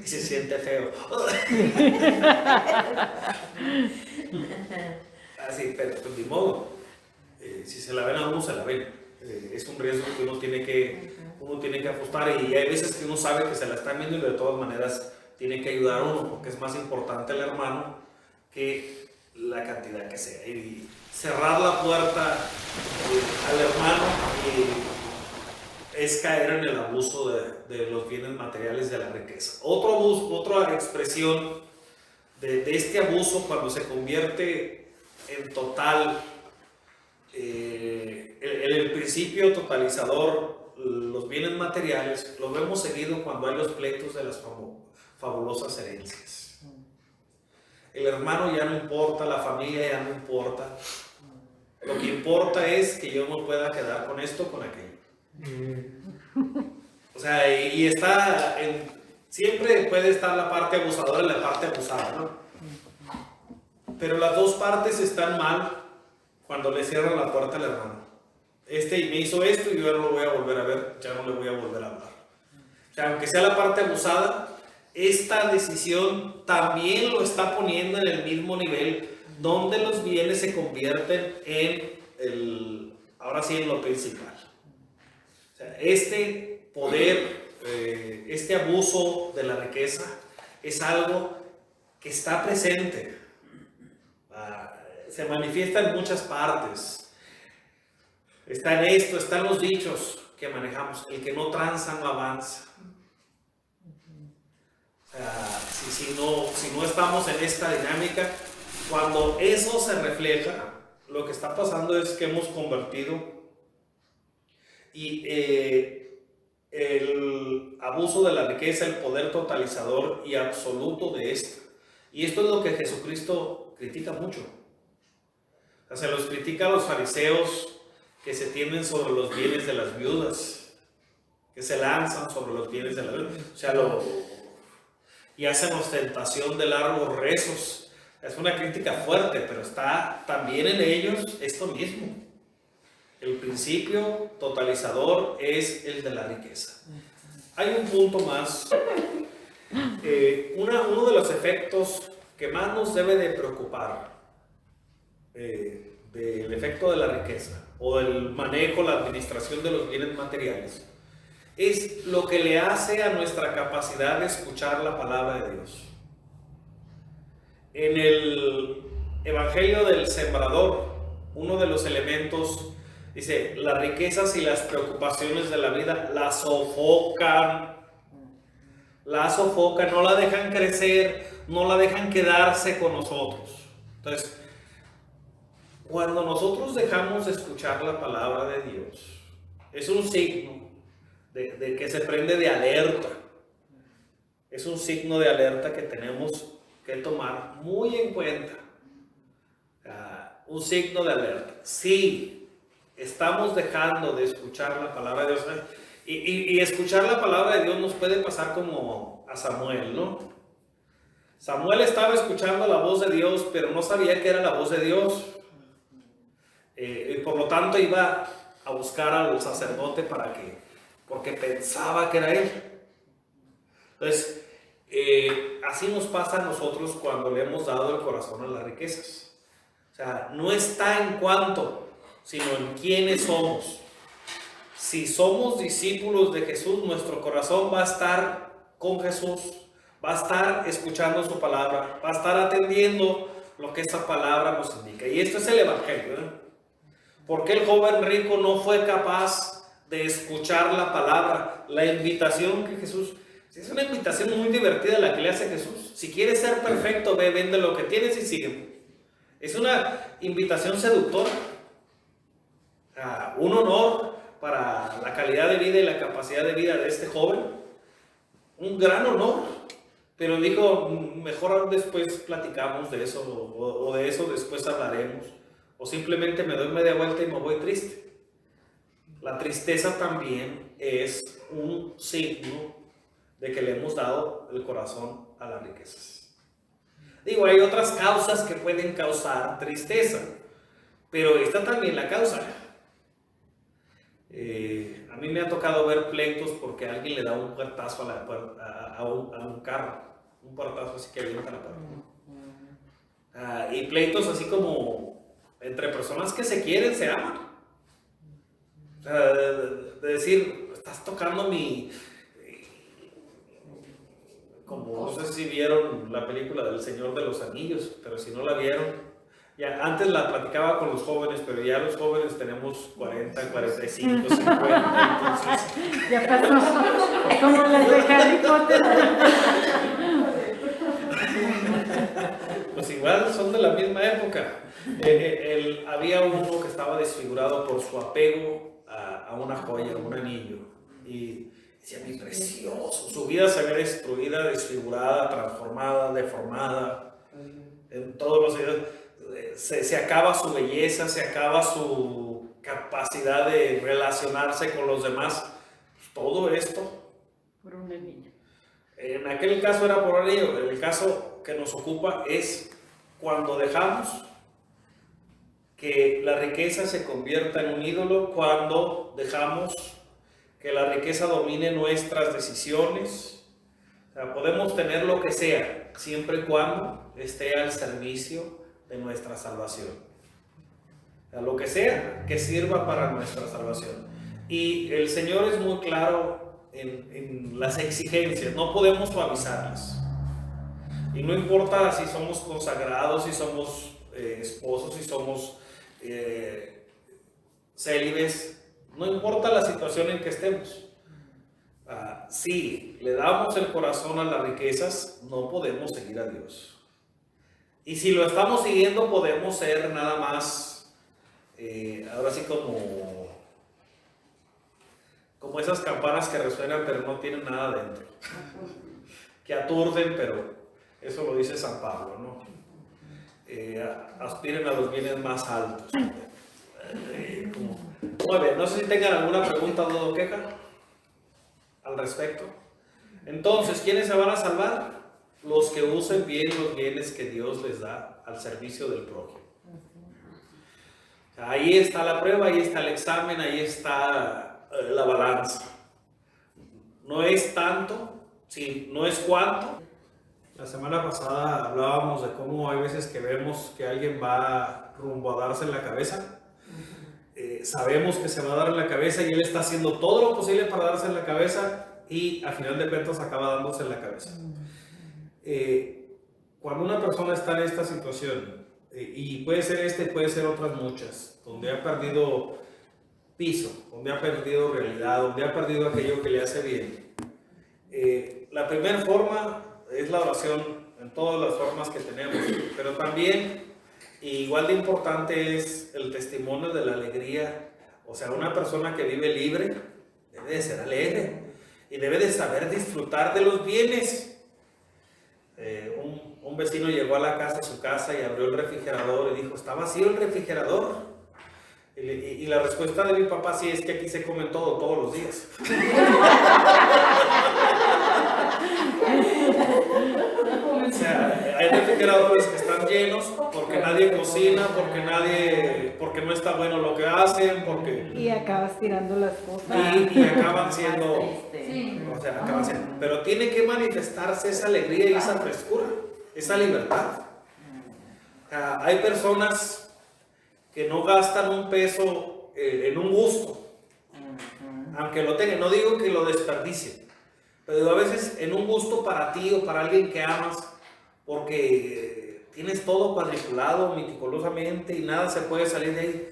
y se siente feo. Así, pero pues ni modo. Si se la ven a uno, se la ven. Es un riesgo que uno tiene que ajustar, y hay veces que uno sabe que se la están viendo y de todas maneras tiene que ayudar a uno, porque es más importante el hermano que la cantidad que sea. Y cerrar la puerta al hermano es caer en el abuso de los bienes materiales, de la riqueza. Otro abuso, otra expresión de este abuso, cuando se convierte en total, el principio totalizador, los bienes materiales, lo vemos seguido cuando hay los pleitos de las fabulosas herencias. El hermano ya no importa, la familia ya no importa. Lo que importa es que yo no pueda quedar con esto o con aquello. O sea, y está siempre puede estar la parte abusadora y la parte abusada, ¿no? Pero las dos partes están mal cuando le cierran la puerta al hermano. Me hizo esto y yo no lo voy a volver a ver, ya no le voy a volver a hablar. O sea, aunque sea la parte abusada, esta decisión también lo está poniendo en el mismo nivel, donde los bienes se convierten ahora sí, en lo principal. O sea, este poder, este abuso de la riqueza es algo que está presente. Se manifiesta en muchas partes. Está en esto, están los dichos que manejamos. El que no tranza no avanza. Si no estamos en esta dinámica, cuando eso se refleja, lo que está pasando es que hemos convertido el abuso de la riqueza, el poder totalizador y absoluto de esta. Y esto es lo que Jesucristo critica mucho. O sea, se los critica a los fariseos que se tienden sobre los bienes de las viudas, que se lanzan sobre los bienes de las viudas, o sea, y hacen ostentación de largos rezos. Es una crítica fuerte, pero está también en ellos esto mismo. El principio totalizador es el de la riqueza. Hay un punto más. Uno de los efectos que más nos debe de preocupar del efecto de la riqueza o del manejo, la administración de los bienes materiales, es lo que le hace a nuestra capacidad de escuchar la palabra de Dios. En el Evangelio del Sembrador, uno de los elementos dice: las riquezas y las preocupaciones de la vida la sofocan, no la dejan crecer, no la dejan quedarse con nosotros. Entonces, cuando nosotros dejamos de escuchar la palabra de Dios, es un signo de que se prende de alerta. Es un signo de alerta que tenemos que tomar muy en cuenta. Un signo de alerta. Sí, estamos dejando de escuchar la palabra de Dios. Y escuchar la palabra de Dios nos puede pasar como a Samuel, ¿no? Samuel estaba escuchando la voz de Dios, pero no sabía que era la voz de Dios. Y por lo tanto iba a buscar al sacerdote porque pensaba que era él. Entonces, así nos pasa a nosotros cuando le hemos dado el corazón a las riquezas. O sea, no está en cuánto, sino en quiénes somos. Si somos discípulos de Jesús, nuestro corazón va a estar con Jesús, va a estar escuchando su palabra, va a estar atendiendo lo que esa palabra nos indica. Y esto es el Evangelio, ¿eh? ¿Por qué el joven rico no fue capaz de escuchar la palabra, la invitación que Jesús... Es una invitación muy divertida la que le hace Jesús. Si quieres ser perfecto, ve, vende lo que tienes y sígueme. Es una invitación seductora. Un honor para la calidad de vida y la capacidad de vida de este joven. Un gran honor. Pero dijo, mejor después platicamos de eso, o de eso después hablaremos. O simplemente me doy media vuelta y me voy triste. la tristeza también es un signo de que le hemos dado el corazón a las riquezas. Digo, hay otras causas que pueden causar tristeza, pero esta también la causa. A mí me ha tocado ver pleitos porque alguien le da un puertazo a un carro, un puertazo así que avienta la puerta. Y pleitos así como entre personas que se quieren, se aman. O sea, de decir, estás tocando mi... Como no sé si vieron la película del Señor de los Anillos, pero si no la vieron, ya antes la platicaba con los jóvenes, pero ya los jóvenes tenemos 40, 45, 50, entonces... Ya pasó, como las de Harry Potter. Pues igual son de la misma época. Había uno que estaba desfigurado por su apego a una joya, a un anillo. Y decía, mi precioso. Su vida se ve destruida, desfigurada, transformada, deformada. En todos los sentidos. Se acaba su belleza, se acaba su capacidad de relacionarse con los demás. Todo esto. Por un niño. En aquel caso era por anillo. En el caso que nos ocupa es cuando dejamos que la riqueza se convierta en un ídolo, cuando dejamos que la riqueza domine nuestras decisiones. O sea, podemos tener lo que sea, siempre y cuando esté al servicio de nuestra salvación. O sea, lo que sea que sirva para nuestra salvación. Y el Señor es muy claro en las exigencias, no podemos suavizarlas. Y no importa si somos consagrados, si somos esposos, si somos célibes, no importa la situación en que estemos. Si le damos el corazón a las riquezas, no podemos seguir a Dios. Y si lo estamos siguiendo, podemos ser nada más, ahora sí como esas campanas que resuenan pero no tienen nada dentro. Que aturden, pero eso lo dice San Pablo, ¿no? Aspiren a los bienes más altos. Muy bien, no sé si tengan alguna pregunta, duda o queja al respecto. Entonces, ¿quiénes se van a salvar? Los que usen bien los bienes que Dios les da al servicio del prójimo. Ahí está la prueba, ahí está el examen, ahí está la balanza. No es tanto, sí, no es cuánto. La semana pasada hablábamos de cómo hay veces que vemos que alguien va rumbo a darse en la cabeza. Sabemos que se va a dar en la cabeza y él está haciendo todo lo posible para darse en la cabeza y a final de cuentas acaba dándose en la cabeza. Cuando una persona está en esta situación, y puede ser puede ser otras muchas, donde ha perdido piso, donde ha perdido realidad, donde ha perdido aquello que le hace bien, la primera forma es la oración en todas las formas que tenemos, pero también igual de importante es el testimonio de la alegría. O sea, una persona que vive libre debe de ser alegre y debe de saber disfrutar de los bienes. Un vecino llegó a la casa, a su casa, y abrió el refrigerador y dijo, ¿está vacío el refrigerador? Y la respuesta de mi papá sí es que aquí se come todo, todos los días. O sea, hay refrigeradores que están llenos porque nadie cocina, porque no está bueno lo que hacen, Y acabas tirando las cosas. y acaban siendo, Sí. o sea, acaban siendo, pero tiene que manifestarse esa alegría y esa frescura, esa libertad. Hay personas que no gastan un peso en un gusto, aunque lo tengan, no digo que lo desperdicien, pero a veces en un gusto para ti o para alguien que amas, porque tienes todo cuadriculado meticulosamente y nada se puede salir de ahí.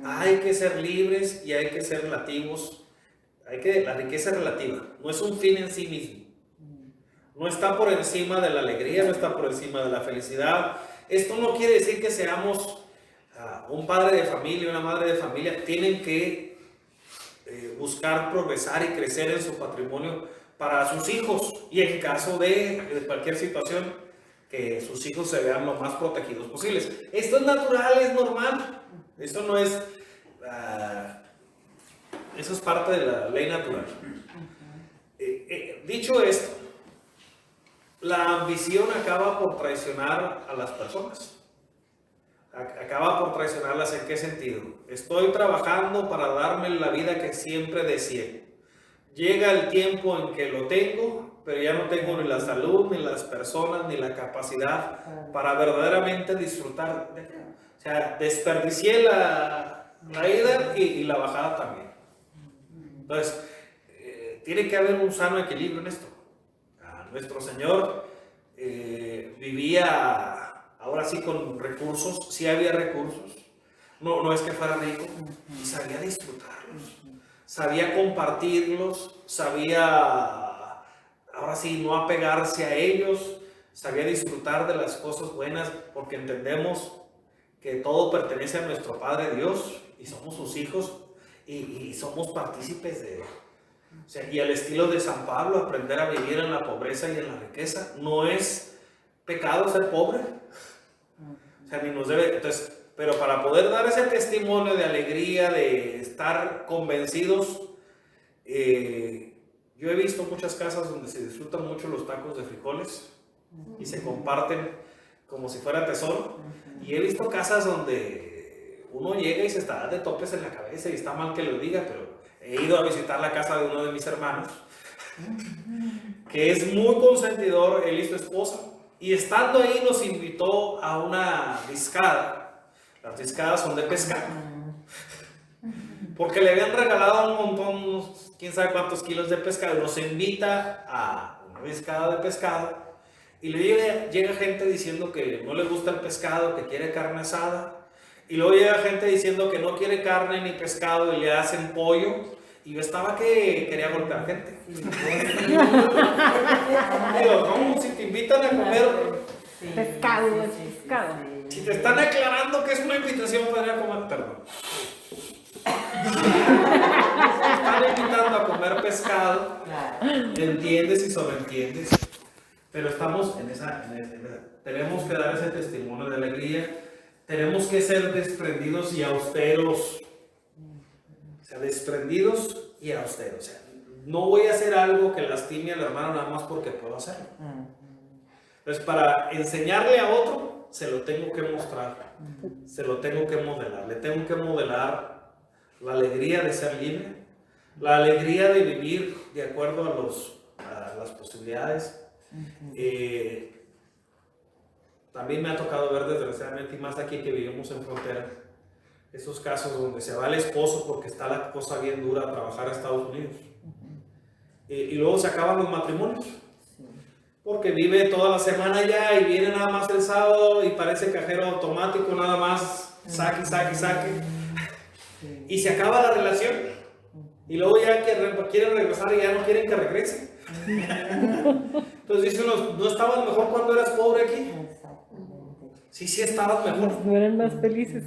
Hay que ser libres y hay que ser relativos. La riqueza es relativa, no es un fin en sí mismo. No está por encima de la alegría, no está por encima de la felicidad. Esto no quiere decir que seamos un padre de familia, una madre de familia. Tienen que buscar progresar y crecer en su patrimonio para sus hijos, y en caso de cualquier situación, que sus hijos se vean lo más protegidos posibles. Esto es natural, es normal. Esto no es Eso es parte de la ley natural. Dicho esto, la ambición acaba por traicionar a las personas. Acaba por traicionarlas. ¿En qué sentido? Estoy trabajando para darme la vida que siempre deseé. Llega el tiempo en que lo tengo, pero ya no tengo ni la salud, ni las personas, ni la capacidad para verdaderamente disfrutar. O sea, desperdicié la ida y la bajada también. Entonces, tiene que haber un sano equilibrio en esto. Nuestro Señor vivía ahora sí con recursos, sí había recursos, no es que fuera rico, y sabía disfrutarlos, sabía compartirlos, sabía ahora sí no apegarse a ellos, sabía disfrutar de las cosas buenas, porque entendemos que todo pertenece a nuestro Padre Dios y somos sus hijos y somos partícipes de él. O sea, y al estilo de San Pablo, aprender a vivir en la pobreza y en la riqueza. No es pecado ser pobre. O sea, ni nos debe. Entonces, pero para poder dar ese testimonio de alegría, de estar convencidos, yo he visto muchas casas donde se disfrutan mucho los tacos de frijoles y se comparten como si fuera tesoro. Y he visto casas donde uno llega y se está de topes en la cabeza, y está mal que lo diga, pero he ido a visitar la casa de uno de mis hermanos, que es muy consentidor, él y su esposa, y estando ahí nos invitó a una discada. Las discadas son de pescado, porque le habían regalado un montón, quién sabe cuántos kilos de pescado, y nos invita a una discada de pescado, y le llega gente diciendo que no le gusta el pescado, que quiere carne asada. Y luego llega gente diciendo que no quiere carne ni pescado y le hacen pollo. Y yo estaba que quería golpear gente. Digo, ¿cómo? Si te invitan a comer Pescado, es pescado. si te están aclarando que es una invitación para ir a comer, perdón. Si te están invitando a comer pescado, entiendes y sobreentiendes. Pero estamos en esa. Tenemos que dar ese testimonio de alegría. Tenemos que ser desprendidos y austeros. O sea, desprendidos y austeros. O sea, no voy a hacer algo que lastime al hermano nada más porque puedo hacerlo. Entonces, para enseñarle a otro, se lo tengo que mostrar. Se lo tengo que modelar. Le tengo que modelar la alegría de ser libre, la alegría de vivir de acuerdo a las posibilidades. También me ha tocado ver, desgraciadamente, y más aquí que vivimos en frontera, esos casos donde se va el esposo porque está la cosa bien dura a trabajar a Estados Unidos. Y luego se acaban los matrimonios. Porque vive toda la semana allá y viene nada más el sábado y parece cajero automático, nada más saque. Y se acaba la relación. Y luego ya quieren regresar y ya no quieren que regrese. Entonces dice uno, ¿no estabas mejor cuando eras pobre aquí? Sí estabas mejor. No eran más felices.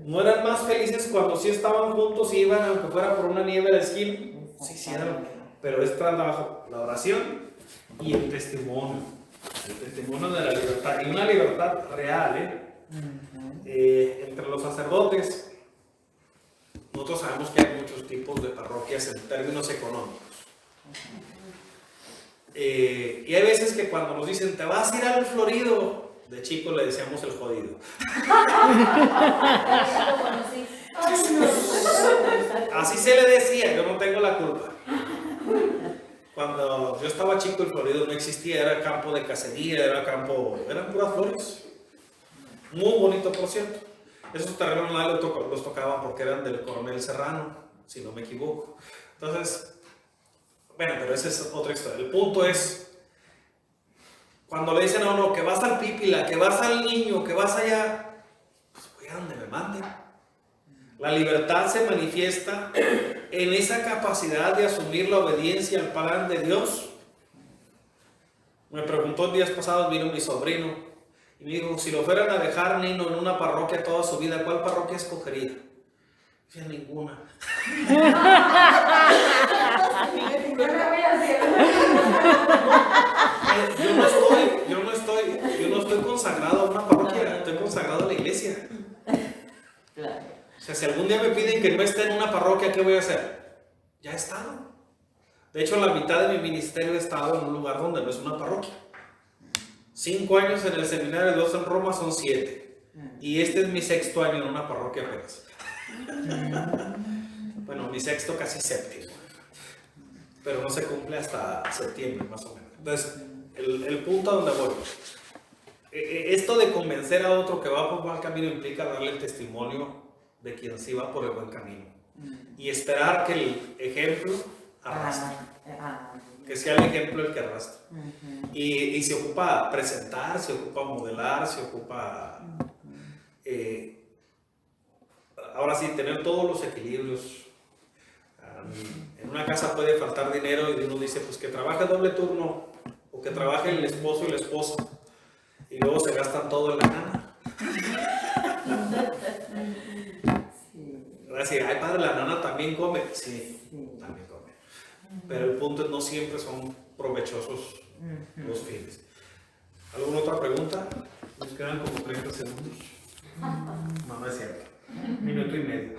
No eran más felices cuando sí estaban juntos y iban, aunque fuera por una nieve de esquina. Sí eran. Pero es trabajo, la oración y el testimonio. El testimonio de la libertad. Y una libertad real, entre los sacerdotes. Nosotros sabemos que hay muchos tipos de parroquias en términos económicos. Y hay veces que cuando nos dicen, te vas a ir al Florido, de chico le decíamos el jodido. Así se le decía, yo no tengo la culpa. Cuando yo estaba chico, el Florido no existía, era campo de cacería, eran puras flores. Muy bonito, por cierto. Esos terrenos los tocaban porque eran del coronel Serrano, si no me equivoco. Entonces, bueno, pero esa es otra historia. El punto es, cuando le dicen a uno que vas al Pípila, que vas al Niño, que vas allá, pues voy a donde me manden. La libertad se manifiesta en esa capacidad de asumir la obediencia al plan de Dios. Me preguntó días pasados, vino mi sobrino y me dijo, si lo fueran a dejar Nino en una parroquia toda su vida, ¿cuál parroquia escogería? Dije, ninguna. Yo no estoy consagrado a una parroquia, estoy consagrado a la iglesia. O sea, si algún día me piden que no esté en una parroquia, ¿qué voy a hacer? ya he estado. De hecho, la mitad de mi ministerio he estado en un lugar donde no es una parroquia. 5 años en el seminario, 2 en Roma, son 7. Y este es mi 6º año en una parroquia apenas. Bueno, mi 6º, casi 7º. Pero no se cumple hasta septiembre, más o menos. Entonces, el punto a donde voy. Esto de convencer a otro que va por mal camino implica darle el testimonio de quien sí va por el buen camino. Y esperar que el ejemplo arrastre. Que sea el ejemplo el que arrastre. Y se ocupa presentar, se ocupa modelar, se ocupa... ahora sí, tener todos los equilibrios. En una casa puede faltar dinero y uno dice, pues que trabaje doble turno o que trabaje el esposo y la esposa y luego se gastan todo en la nana. Así, ay padre, la nana también come. Sí, también come. Pero el punto es no siempre son provechosos los fines. ¿Alguna otra pregunta? Nos quedan como 30 segundos. No, no es cierto. 1 minuto y medio.